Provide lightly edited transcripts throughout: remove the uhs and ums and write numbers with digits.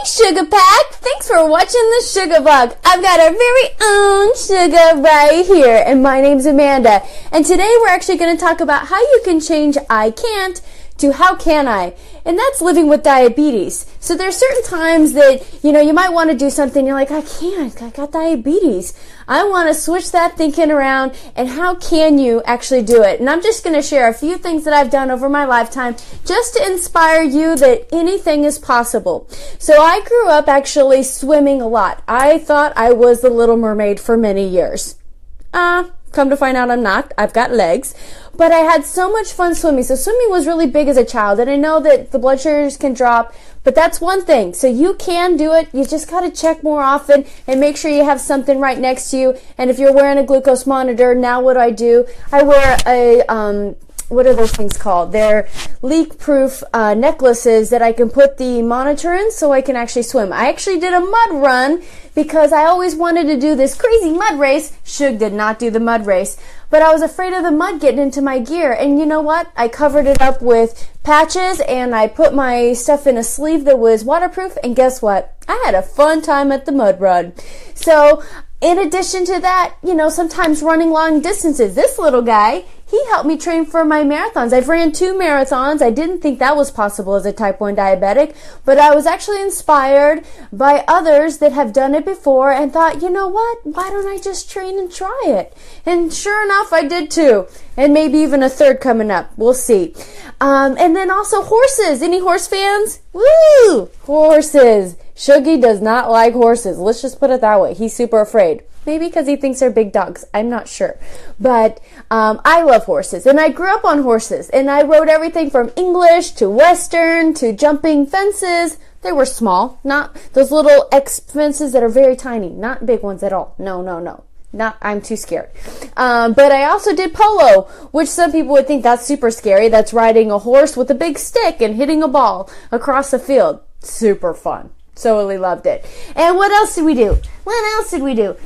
Sugar Pack! Thanks for watching the Sugar Vlog. I've got our very own sugar right here, and my name's Amanda. And today we're actually going to talk about how you can change I can't to how can I. And that's living with diabetes. So there's certain times that, you might want to do something, you're like, I can't, I got diabetes. I want to switch that thinking around, and how can you actually do it? And I'm just going to share a few things that I've done over my lifetime just to inspire you that anything is possible. So I grew up actually swimming a lot. I thought I was the Little Mermaid for many years. Come to find out I'm not. I've got legs. But I had so much fun swimming. So swimming was really big as a child. And I know that the blood sugars can drop, but that's one thing. So you can do it. You just got to check more often and make sure you have something right next to you. And if you're wearing a glucose monitor, now what do? I wear a, what are those things called? They're leak-proof necklaces that I can put the monitor in so I can actually swim. I actually did a mud run because I always wanted to do this crazy mud race. Shug did not do the mud race, but I was afraid of the mud getting into my gear. And you know what? I covered it up with patches and I put my stuff in a sleeve that was waterproof. And guess what? I had a fun time at the mud run. So in addition to that, sometimes running long distances. This little guy, he helped me train for my marathons. I've ran 2 marathons. I didn't think that was possible as a type 1 diabetic, but I was actually inspired by others that have done it before and thought, you know what? Why don't I just train and try it? And sure enough, I did too. And maybe even a third coming up. We'll see. And then also horses. Any horse fans? Woo! Horses. Shuggy does not like horses. Let's just put it that way. He's super afraid. Maybe because he thinks they're big dogs. I'm not sure. But I love horses. And I grew up on horses. And I rode everything from English to Western to jumping fences. They were small. Not those little X fences that are very tiny. Not big ones at all. No. I'm too scared. But I also did polo, which some people would think that's super scary. That's riding a horse with a big stick and hitting a ball across the field. Super fun. So really loved it. And what else did we do?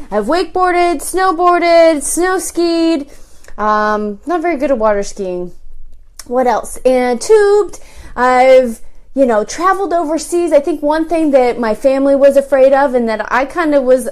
I've wakeboarded, snowboarded, snow skied. Not very good at water skiing. What else? And tubed. I've traveled overseas. I think one thing that my family was afraid of and that I kind of was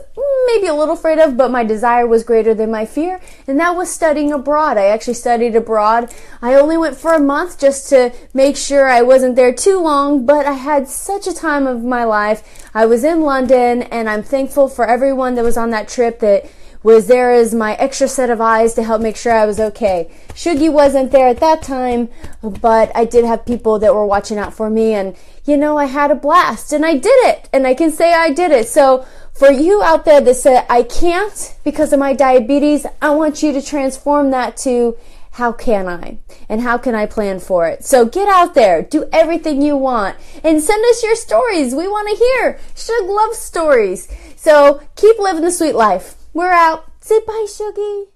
maybe a little afraid of, but my desire was greater than my fear, and that was studying abroad. I actually studied abroad. I only went for a month just to make sure I wasn't there too long, but I had such a time of my life. I was in London, and I'm thankful for everyone that was on that trip that was there as my extra set of eyes to help make sure I was okay. Shuggy wasn't there at that time, but I did have people that were watching out for me, and I had a blast, and I did it, and I can say I did it. So for you out there that said, I can't because of my diabetes, I want you to transform that to, how can I? And how can I plan for it? So get out there, do everything you want, and send us your stories. We want to hear. Shug loves stories. So keep living the sweet life. We're out. Say bye, Shuggy.